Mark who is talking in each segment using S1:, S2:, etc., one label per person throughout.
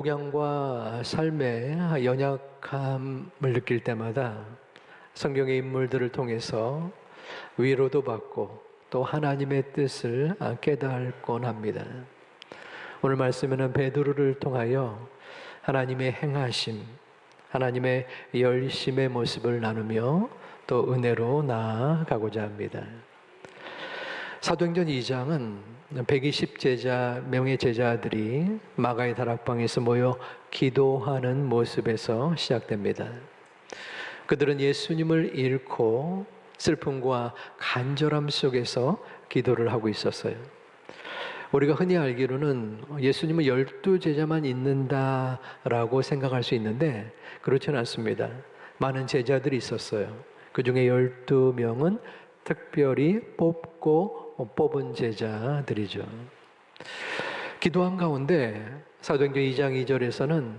S1: 복양과 삶의 연약함을 느낄 때마다 성경의 인물들을 통해서 위로도 받고 또 하나님의 뜻을 깨닫곤 합니다. 오늘 말씀에는 베드로를 통하여 하나님의 행하심, 하나님의 열심의 모습을 나누며 또 은혜로 나아가고자 합니다. 사도행전 2장은 120명의 제자들이 마가의 다락방에서 모여 기도하는 모습에서 시작됩니다. 그들은 예수님을 잃고 슬픔과 간절함 속에서 기도를 하고 있었어요. 우리가 흔히 알기로는 예수님은 12제자만 있는다라고 생각할 수 있는데 그렇지는 않습니다. 많은 제자들이 있었어요. 그 중에 12명은 특별히 뽑은 제자들이죠. 기도한 가운데 사도행전 2장 2절에서는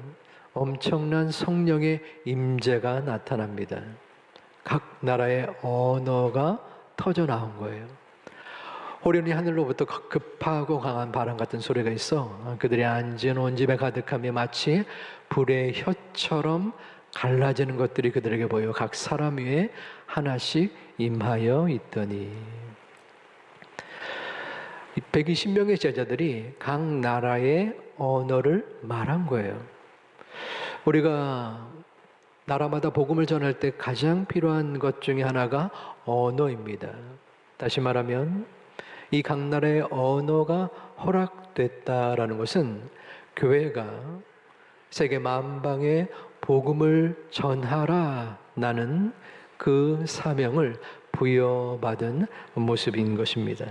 S1: 엄청난 성령의 임재가 나타납니다. 각 나라의 언어가 터져 나온 거예요. 호련히 하늘로부터 급하고 강한 바람 같은 소리가 있어 그들이 앉은 온 집에 가득하며 마치 불의 혀처럼 갈라지는 것들이 그들에게 보여 각 사람 위에 하나씩 임하여 있더니 120명의 제자들이 각 나라의 언어를 말한 거예요. 우리가 나라마다 복음을 전할 때 가장 필요한 것 중에 하나가 언어입니다. 다시 말하면 이 각 나라의 언어가 허락됐다라는 것은 교회가 세계 만방에 복음을 전하라라는 그 사명을 부여받은 모습인 것입니다.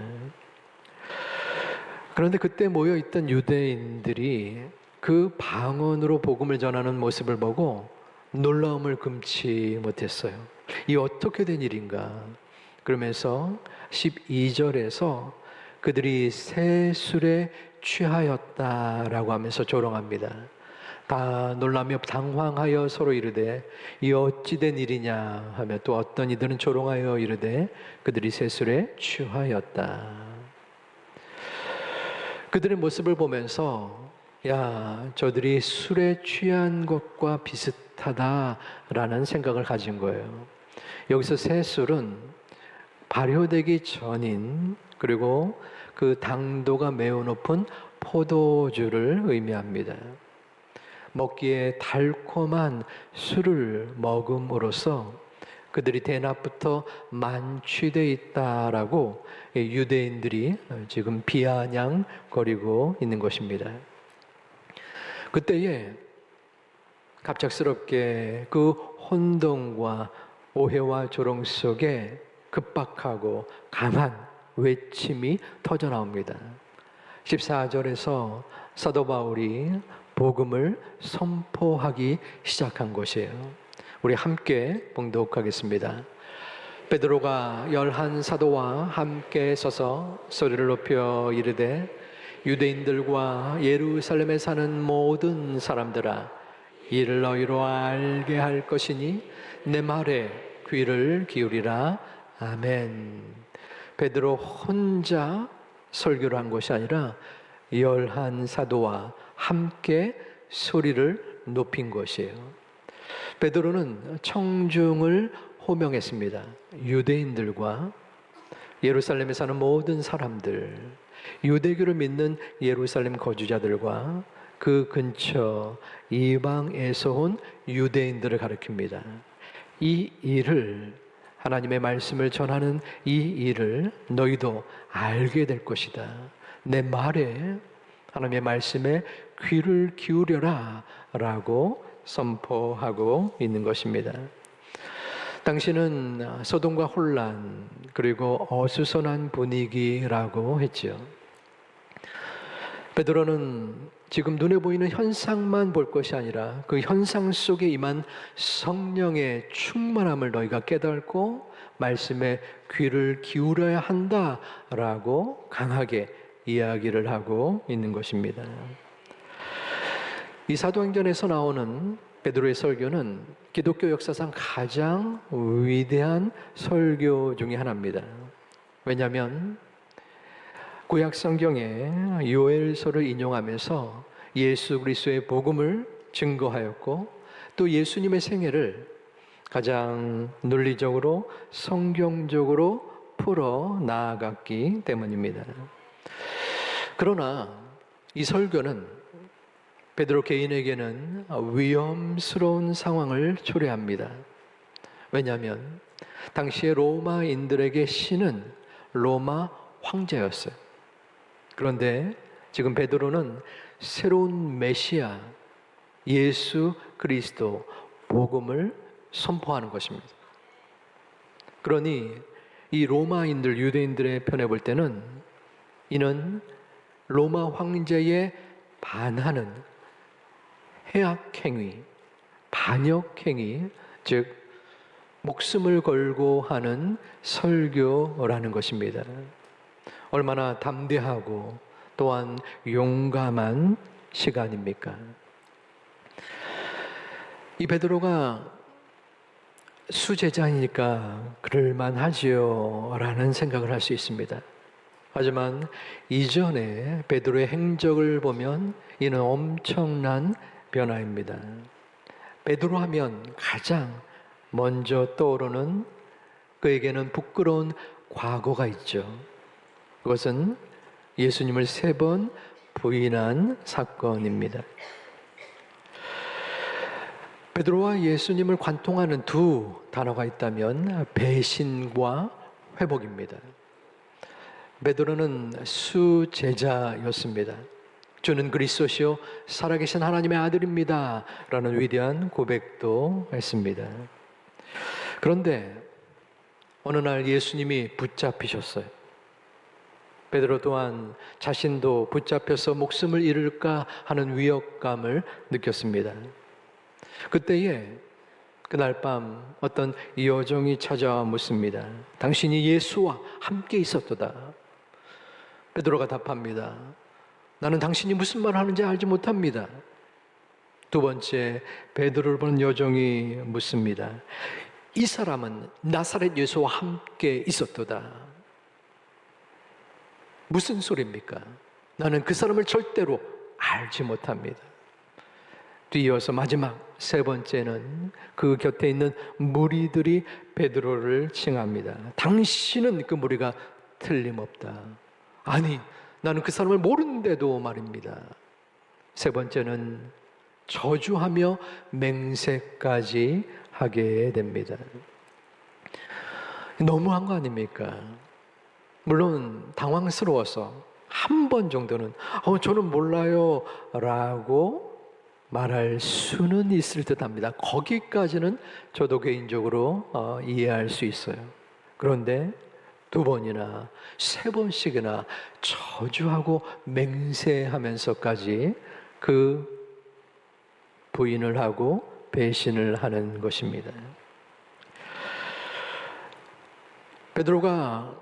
S1: 그런데 그때 모여있던 유대인들이 그 방언으로 복음을 전하는 모습을 보고 놀라움을 금치 못했어요. 이 어떻게 된 일인가? 그러면서 12절에서 그들이 새 술에 취하였다라고 하면서 조롱합니다. 다 놀라며 당황하여 서로 이르되 이 어찌 된 일이냐 하며 또 어떤 이들은 조롱하여 이르되 그들이 새 술에 취하였다. 그들의 모습을 보면서 야, 저들이 술에 취한 것과 비슷하다라는 생각을 가진 거예요. 여기서 새 술은 발효되기 전인 그리고 그 당도가 매우 높은 포도주를 의미합니다. 먹기에 달콤한 술을 먹음으로써 그들이 대낮부터 만취되어 있다라고 유대인들이 지금 비아냥거리고 있는 것입니다. 그때에 갑작스럽게 그 혼돈과 오해와 조롱 속에 급박하고 강한 외침이 터져 나옵니다. 14절에서 사도 바울이 복음을 선포하기 시작한 것이에요. 우리 함께 봉독하겠습니다. 베드로가 11사도와 함께 서서 소리를 높여 이르되 유대인들과 예루살렘에 사는 모든 사람들아 이를 너희로 알게 할 것이니 내 말에 귀를 기울이라. 아멘. 베드로 혼자 설교를 한 것이 아니라 11사도와 함께 소리를 높인 것이에요. 베드로는 청중을 호명했습니다. 유대인들과 예루살렘에 사는 모든 사람들, 유대교를 믿는 예루살렘 거주자들과 그 근처 이방에서 온 유대인들을 가리킵니다. 이 일을 하나님의 말씀을 전하는 이 일을 너희도 알게 될 것이다. 내 말에 하나님의 말씀에 귀를 기울여라 라고 선포하고 있는 것입니다. 당시는 소동과 혼란 그리고 어수선한 분위기라고 했죠. 베드로는 지금 눈에 보이는 현상만 볼 것이 아니라 그 현상 속에 임한 성령의 충만함을 너희가 깨닫고 말씀에 귀를 기울여야 한다라고 강하게 이야기를 하고 있는 것입니다. 이 사도행전에서 나오는 베드로의 설교는 기독교 역사상 가장 위대한 설교 중에 하나입니다. 왜냐하면 구약 성경에 요엘서를 인용하면서 예수 그리스도의 복음을 증거하였고 또 예수님의 생애를 가장 논리적으로 성경적으로 풀어 나아갔기 때문입니다. 그러나 이 설교는 베드로 개인에게는 위험스러운 상황을 초래합니다. 왜냐하면 당시의 로마인들에게 신은 로마 황제였어요. 그런데 지금 베드로는 새로운 메시아 예수 그리스도 복음을 선포하는 것입니다. 그러니 이 로마인들 유대인들의 편에 볼 때는 이는 로마 황제에 반하는 해악행위, 반역행위, 즉 목숨을 걸고 하는 설교라는 것입니다. 얼마나 담대하고 또한 용감한 시간입니까? 이 베드로가 수제자이니까 그럴만하지요 라는 생각을 할 수 있습니다. 하지만 이전에 베드로의 행적을 보면 이는 엄청난 변화입니다. 베드로 하면 가장 먼저 떠오르는 그에게는 부끄러운 과거가 있죠. 그것은 예수님을 3번 부인한 사건입니다. 베드로와 예수님을 관통하는 두 단어가 있다면 배신과 회복입니다. 베드로는 수제자였습니다. 주는 그리스도시요 살아계신 하나님의 아들입니다 라는 위대한 고백도 했습니다. 그런데 어느 날 예수님이 붙잡히셨어요. 베드로 또한 자신도 붙잡혀서 목숨을 잃을까 하는 위협감을 느꼈습니다. 그때에 그날 밤 어떤 여종이 찾아와 묻습니다. 당신이 예수와 함께 있었도다. 베드로가 답합니다. 나는 당신이 무슨 말을 하는지 알지 못합니다. 두 번째, 베드로를 보는 여종이 묻습니다. 이 사람은 나사렛 예수와 함께 있었도다. 무슨 소리입니까? 나는 그 사람을 절대로 알지 못합니다. 뒤이어서 마지막 3번째는 그 곁에 있는 무리들이 베드로를 칭합니다. 당신은 그 무리가 틀림없다. 아니, 나는 그 사람을 모르는데도 말입니다. 3번째는 저주하며 맹세까지 하게 됩니다. 너무한 거 아닙니까? 물론 당황스러워서 한 번 정도는 저는 몰라요 라고 말할 수는 있을 듯 합니다. 거기까지는 저도 개인적으로 이해할 수 있어요. 그런데 2번이나 3번씩이나 저주하고 맹세하면서까지 그 부인을 하고 배신을 하는 것입니다. 베드로가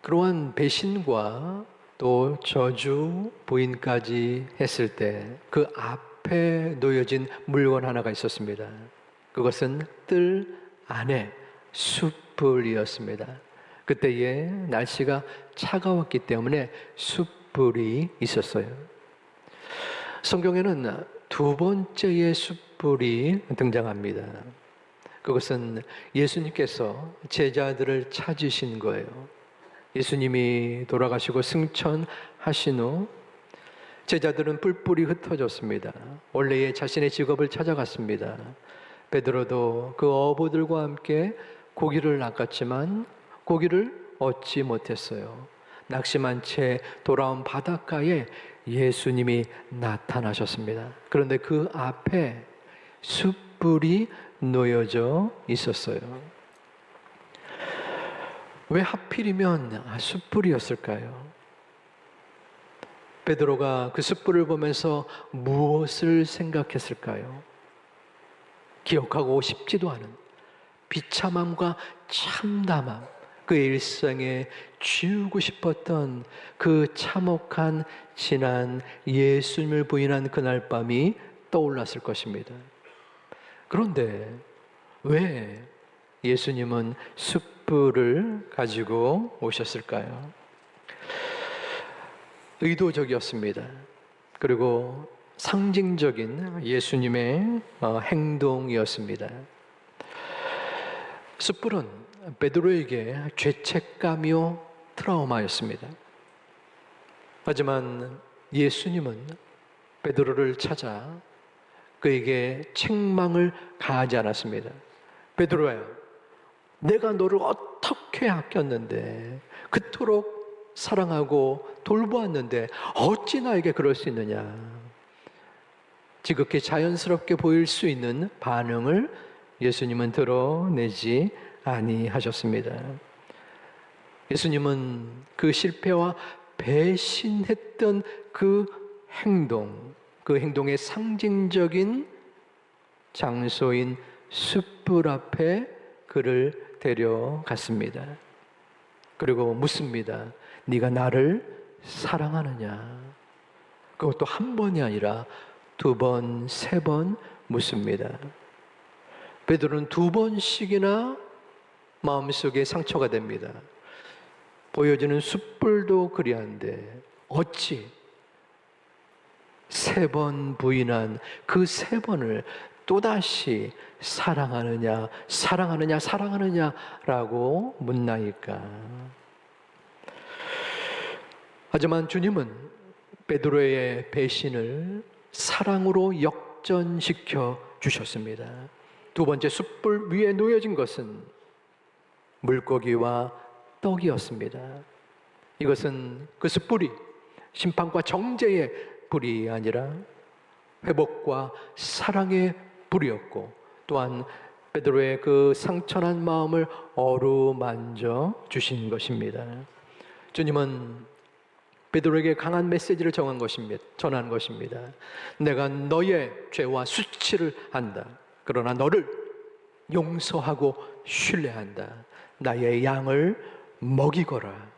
S1: 그러한 배신과 또 저주 부인까지 했을 때 그 앞에 놓여진 물건 하나가 있었습니다. 그것은 뜰 안에 숯불이었습니다. 그때에 날씨가 차가웠기 때문에 숯불이 있었어요. 성경에는 2번째의 숯불이 등장합니다. 그것은 예수님께서 제자들을 찾으신 거예요. 예수님이 돌아가시고 승천하신 후 제자들은 뿔뿔이 흩어졌습니다. 원래의 자신의 직업을 찾아갔습니다. 베드로도 그 어부들과 함께 고기를 낚았지만 고기를 얻지 못했어요. 낙심한 채 돌아온 바닷가에 예수님이 나타나셨습니다. 그런데 그 앞에 숯불이 놓여져 있었어요. 왜 하필이면 숯불이었을까요? 베드로가 그 숯불을 보면서 무엇을 생각했을까요? 기억하고 싶지도 않은 비참함과 참담함, 그의 일생에 지우고 싶었던 그 참혹한 지난 예수님을 부인한 그날 밤이 떠올랐을 것입니다. 그런데 왜 예수님은 숯불을 가지고 오셨을까요? 의도적이었습니다. 그리고 상징적인 예수님의 행동이었습니다. 숯불은 베드로에게 죄책감이요 트라우마였습니다. 하지만 예수님은 베드로를 찾아 그에게 책망을 가하지 않았습니다. 베드로야, 내가 너를 어떻게 아꼈는데, 그토록 사랑하고 돌보았는데 어찌 나에게 그럴 수 있느냐. 지극히 자연스럽게 보일 수 있는 반응을 예수님은 드러내지 아니하셨습니다. 예수님은 그 실패와 배신했던 그 행동의 상징적인 장소인 숯불 앞에 그를 데려갔습니다. 그리고 묻습니다. 네가 나를 사랑하느냐? 그것도 한 번이 아니라 두 번, 세 번 묻습니다. 베드로는 두 번씩이나 마음속에 상처가 됩니다. 보여지는 숯불도 그리한데 어찌 세 번 부인한 그 세 번을 또다시 사랑하느냐, 사랑하느냐, 사랑하느냐라고 묻나이까. 하지만 주님은 베드로의 배신을 사랑으로 역전시켜 주셨습니다. 두 번째 숯불 위에 놓여진 것은 물고기와 떡이었습니다. 이것은 그 숯불이 심판과 정죄의 불이 아니라 회복과 사랑의 불이었고, 또한 베드로의 그 상처난 마음을 어루만져 주신 것입니다. 주님은 베드로에게 강한 메시지를 전한 것입니다. 내가 너의 죄와 수치를 안다. 그러나 너를 용서하고 신뢰한다. 나의 양을 먹이거라.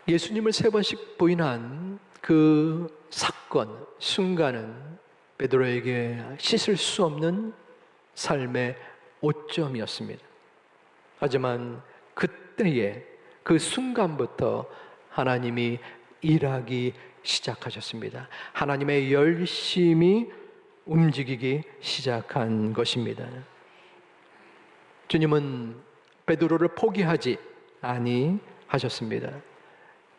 S1: 예수님을 세 번씩 부인한 그 사건, 순간은 베드로에게 씻을 수 없는 삶의 오점이었습니다. 하지만 그때에 그 순간부터 하나님이 일하기 시작하셨습니다. 하나님의 열심이 움직이기 시작한 것입니다. 주님은 베드로를 포기하지 아니하셨습니다.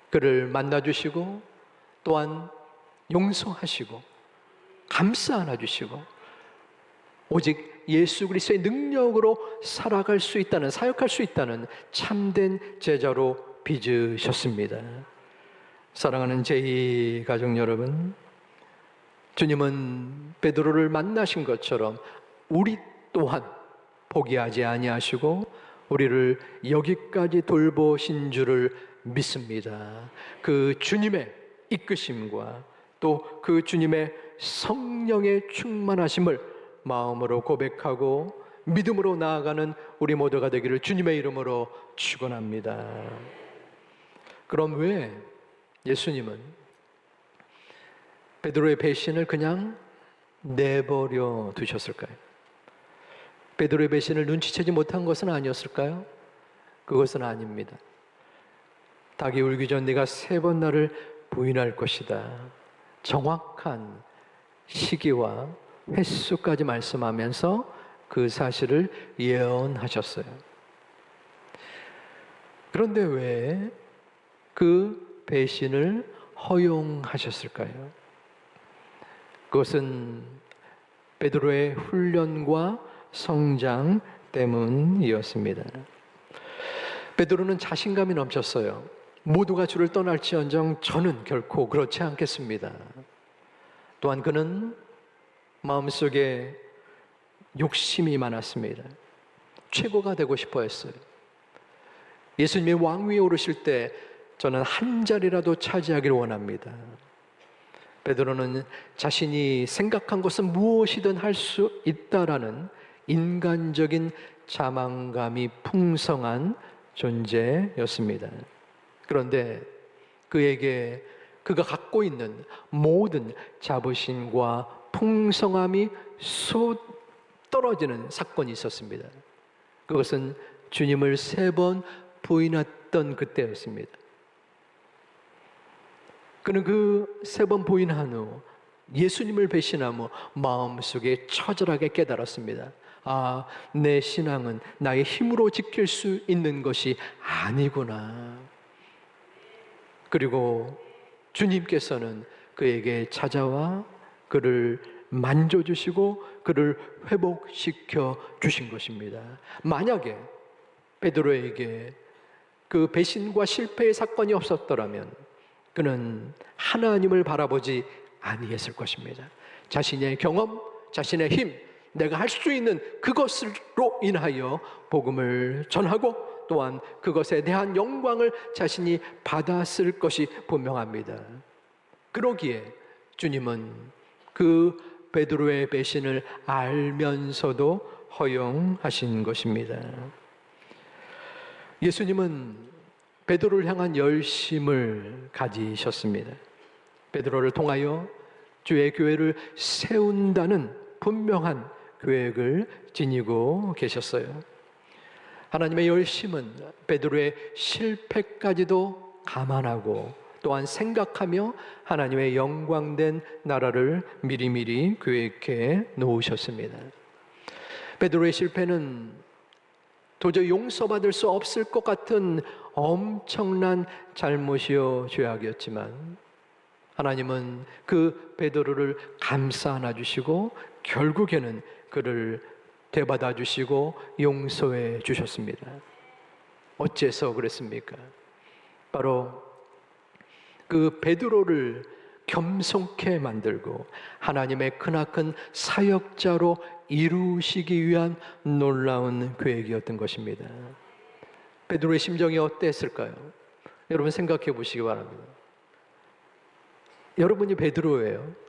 S1: 그를 만나주시고 또한 용서하시고 감싸 안아주시고 오직 예수 그리스도의 능력으로 살아갈 수 있다는, 사역할 수 있다는 참된 제자로 빚으셨습니다. 사랑하는 제2 가족 여러분, 주님은 베드로를 만나신 것처럼 우리 또한 포기하지 아니하시고 우리를 여기까지 돌보신 줄을 믿습니다. 그 주님의 이끄심과 또 그 주님의 성령의 충만하심을 마음으로 고백하고 믿음으로 나아가는 우리 모두가 되기를 주님의 이름으로 축원합니다. 그럼 왜 예수님은 베드로의 배신을 그냥 내버려 두셨을까요? 베드로의 배신을 눈치채지 못한 것은 아니었을까요? 그것은 아닙니다. 닭이 울기 전 네가 세 번 나를 부인할 것이다. 정확한 시기와 횟수까지 말씀하면서 그 사실을 예언하셨어요. 그런데 왜 그 배신을 허용하셨을까요? 그것은 베드로의 훈련과 성장 때문이었습니다. 베드로는 자신감이 넘쳤어요. 모두가 주를 떠날지언정 저는 결코 그렇지 않겠습니다. 또한 그는 마음속에 욕심이 많았습니다. 최고가 되고 싶어 했어요. 예수님이 왕위에 오르실 때 저는 한 자리라도 차지하기를 원합니다. 베드로는 자신이 생각한 것은 무엇이든 할 수 있다라는 인간적인 자만감이 풍성한 존재였습니다. 그런데 그에게 그가 갖고 있는 모든 자부심과 풍성함이 쏟 떨어지는 사건이 있었습니다. 그것은 주님을 세 번 부인했던 그때였습니다. 그는 그 세 번 부인한 후 예수님을 배신한 후 마음속에 처절하게 깨달았습니다. 아, 내 신앙은 나의 힘으로 지킬 수 있는 것이 아니구나. 그리고 주님께서는 그에게 찾아와 그를 만져주시고 그를 회복시켜 주신 것입니다. 만약에 베드로에게 그 배신과 실패의 사건이 없었더라면 그는 하나님을 바라보지 아니했을 것입니다. 자신의 경험, 자신의 힘, 내가 할 수 있는 그것으로 인하여 복음을 전하고 또한 그것에 대한 영광을 자신이 받았을 것이 분명합니다. 그러기에 주님은 그 베드로의 배신을 알면서도 허용하신 것입니다. 예수님은 베드로를 향한 열심을 가지셨습니다. 베드로를 통하여 주의 교회를 세운다는 분명한 계획을 지니고 계셨어요. 하나님의 열심은 베드로의 실패까지도 감안하고 또한 생각하며 하나님의 영광된 나라를 미리미리 계획해 놓으셨습니다. 베드로의 실패는 도저히 용서받을 수 없을 것 같은 엄청난 잘못이요 죄악이었지만 하나님은 그 베드로를 감싸 안아주시고 결국에는 그를 되받아 주시고 용서해 주셨습니다. 어째서 그랬습니까? 바로 그 베드로를 겸손케 만들고 하나님의 크나큰 사역자로 이루시기 위한 놀라운 계획이었던 것입니다. 베드로의 심정이 어땠을까요? 여러분 생각해 보시기 바랍니다. 여러분이 베드로예요.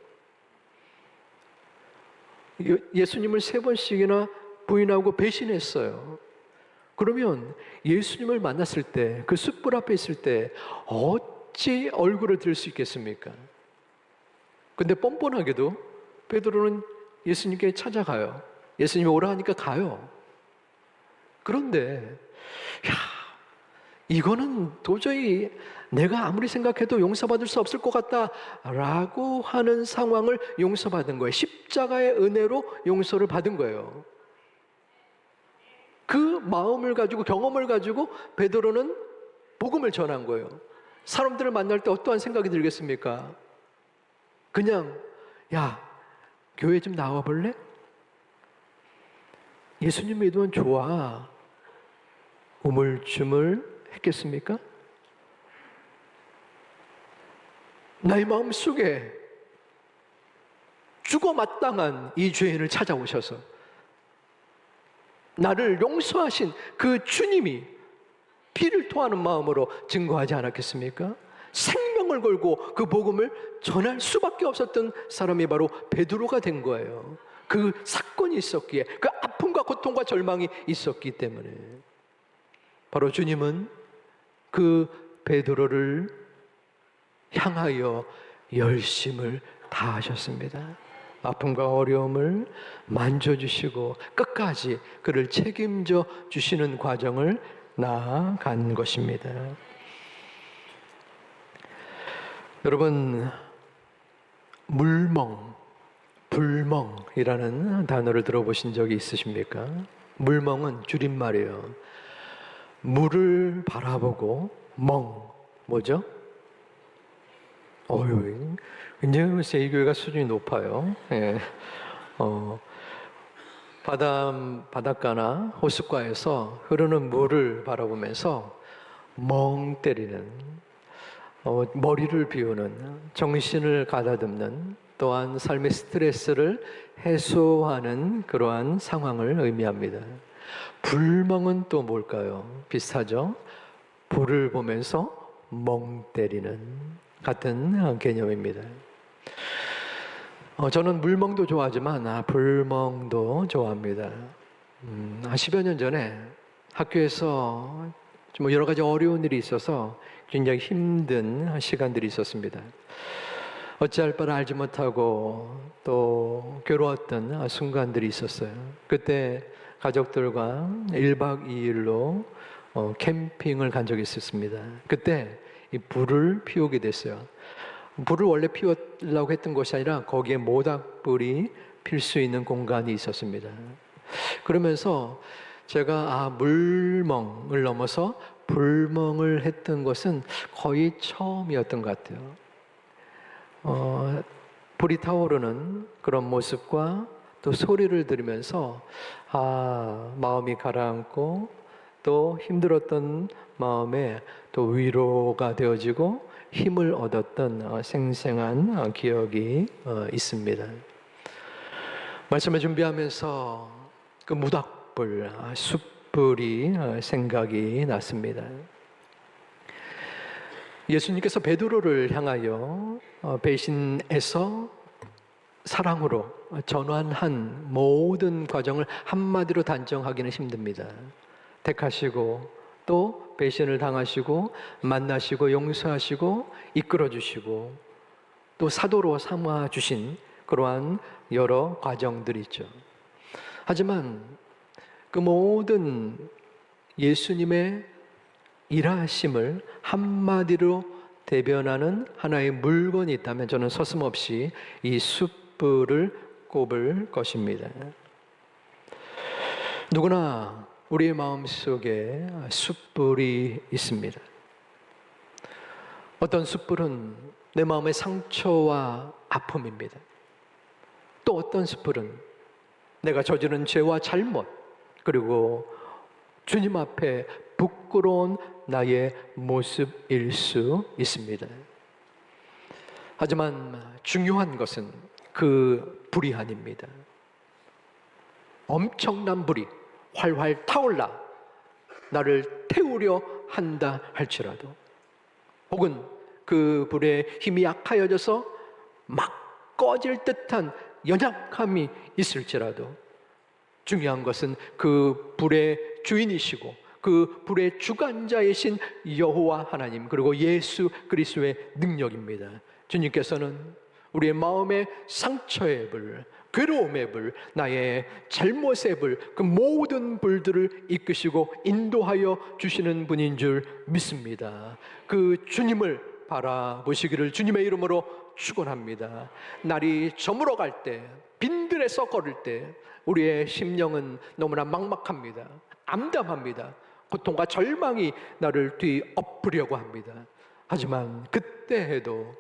S1: 예수님을 3번씩이나 부인하고 배신했어요. 그러면 예수님을 만났을 때, 그 숯불 앞에 있을 때 어찌 얼굴을 들 수 있겠습니까? 근데 뻔뻔하게도 베드로는 예수님께 찾아가요. 예수님이 오라 하니까 가요. 그런데 이거는 도저히 내가 아무리 생각해도 용서받을 수 없을 것 같다라고 하는 상황을 용서받은 거예요. 십자가의 은혜로 용서를 받은 거예요. 그 마음을 가지고 경험을 가지고 베드로는 복음을 전한 거예요. 사람들을 만날 때 어떠한 생각이 들겠습니까? 그냥 야, 교회 좀 나와 볼래? 예수님 믿으면 좋아. 우물쭈물 했겠습니까? 나의 마음속에 죽어 마땅한 이 죄인을 찾아오셔서 나를 용서하신 그 주님이 피를 토하는 마음으로 증거하지 않았겠습니까? 생명을 걸고 그 복음을 전할 수밖에 없었던 사람이 바로 베드로가 된 거예요. 그 사건이 있었기에, 그 아픔과 고통과 절망이 있었기 때문에 바로 주님은 그 베드로를 향하여 열심을 다하셨습니다. 아픔과 어려움을 만져주시고 끝까지 그를 책임져 주시는 과정을 나아간 것입니다. 여러분, 물멍, 불멍이라는 단어를 들어보신 적이 있으십니까? 물멍은 줄임말이에요. 물을 바라보고 멍, 뭐죠? 굉장히 제2교회가 수준이 높아요. 예. 바닷가나 호숫가에서 흐르는 물을 바라보면서 멍 때리는, 머리를 비우는, 정신을 가다듬는, 또한 삶의 스트레스를 해소하는 그러한 상황을 의미합니다. 불멍은 또 뭘까요? 비슷하죠? 불을 보면서 멍 때리는 같은 개념입니다. 저는 물멍도 좋아하지만 불멍도 좋아합니다. 10여 년 전에 학교에서 좀 여러 가지 어려운 일이 있어서 굉장히 힘든 시간들이 있었습니다. 어찌할 바를 알지 못하고 또 괴로웠던 순간들이 있었어요. 그때 가족들과 1박 2일로 캠핑을 간 적이 있었습니다. 그때 이 불을 피우게 됐어요. 불을 원래 피우려고 했던 것이 아니라 거기에 모닥불이 필 수 있는 공간이 있었습니다. 그러면서 제가 물멍을 넘어서 불멍을 했던 것은 거의 처음이었던 것 같아요. 불이 타오르는 그런 모습과 또 소리를 들으면서 마음이 가라앉고 또 힘들었던 마음에 또 위로가 되어지고 힘을 얻었던 생생한 기억이 있습니다. 말씀을 준비하면서 그 모닥불, 숯불이 생각이 났습니다. 예수님께서 베드로를 향하여 배신에서 사랑으로 전환한 모든 과정을 한마디로 단정하기는 힘듭니다. 택하시고 또 배신을 당하시고 만나시고 용서하시고 이끌어주시고 또 사도로 삼아주신 그러한 여러 과정들이 있죠. 하지만 그 모든 예수님의 일하심을 한마디로 대변하는 하나의 물건이 있다면 저는 서슴없이 이 숯불을 꼽을 것입니다. 누구나 우리의 마음속에 숯불이 있습니다. 어떤 숯불은 내 마음의 상처와 아픔입니다. 또 어떤 숯불은 내가 저지른 죄와 잘못, 그리고 주님 앞에 부끄러운 나의 모습일 수 있습니다. 하지만 중요한 것은 그 불이 아닙니다. 엄청난 불이 활활 타올라 나를 태우려 한다 할지라도, 혹은 그 불의 힘이 약하여져서 막 꺼질 듯한 연약함이 있을지라도, 중요한 것은 그 불의 주인이시고 그 불의 주관자이신 여호와 하나님, 그리고 예수 그리스도의 능력입니다. 주님께서는 우리의 마음의 상처의 불, 괴로움의 불, 나의 잘못의 불, 그 모든 불들을 이끄시고 인도하여 주시는 분인 줄 믿습니다. 그 주님을 바라보시기를 주님의 이름으로 축원합니다. 날이 저물어갈 때, 빈들에서 걸을 때 우리의 심령은 너무나 막막합니다. 암담합니다. 고통과 절망이 나를 뒤엎으려고 합니다. 하지만 그때에도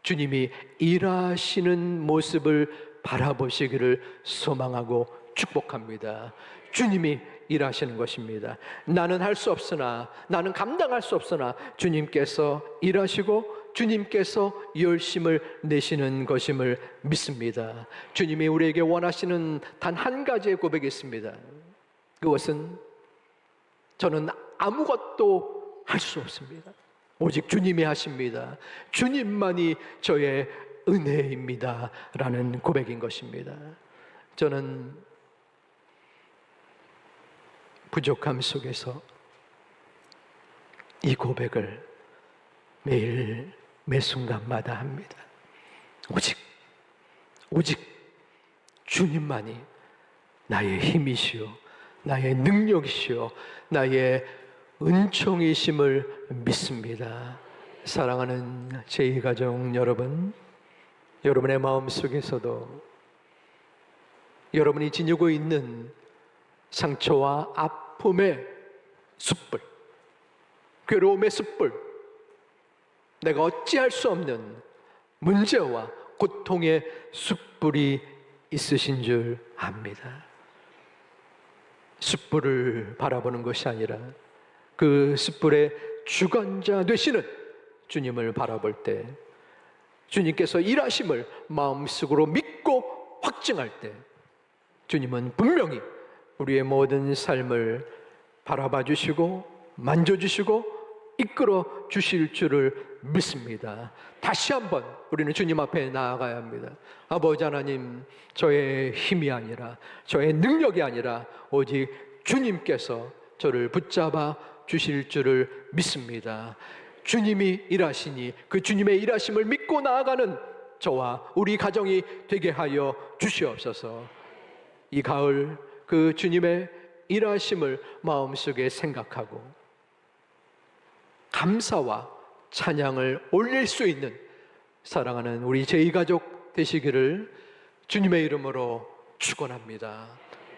S1: 주님이 일하시는 모습을 바라보시기를 소망하고 축복합니다. 주님이 일하시는 것입니다. 나는 할 수 없으나, 나는 감당할 수 없으나 주님께서 일하시고 주님께서 열심을 내시는 것임을 믿습니다. 주님이 우리에게 원하시는 단 한 가지의 고백이 있습니다. 그것은 저는 아무것도 할 수 없습니다. 오직 주님이 하십니다. 주님만이 저의 은혜입니다. 라는 고백인 것입니다. 저는 부족함 속에서 이 고백을 매일 매 순간마다 합니다. 오직 주님만이 나의 힘이시오, 나의 능력이시오, 나의 은총이심을 믿습니다. 사랑하는 제2가족 여러분, 여러분의 마음속에서도 여러분이 지니고 있는 상처와 아픔의 숯불, 괴로움의 숯불, 내가 어찌할 수 없는 문제와 고통의 숯불이 있으신 줄 압니다. 숯불을 바라보는 것이 아니라 그 숯불의 주관자 되시는 주님을 바라볼 때, 주님께서 일하심을 마음속으로 믿고 확증할 때, 주님은 분명히 우리의 모든 삶을 바라봐 주시고 만져주시고 이끌어 주실 줄을 믿습니다. 다시 한번 우리는 주님 앞에 나아가야 합니다. 아버지 하나님, 저의 힘이 아니라, 저의 능력이 아니라 오직 주님께서 저를 붙잡아 주실 줄을 믿습니다. 주님이 일하시니 그 주님의 일하심을 믿고 나아가는 저와 우리 가정이 되게 하여 주시옵소서. 이 가을 그 주님의 일하심을 마음속에 생각하고 감사와 찬양을 올릴 수 있는 사랑하는 우리 제2가족 되시기를 주님의 이름으로 축원합니다.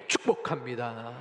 S1: 축복합니다.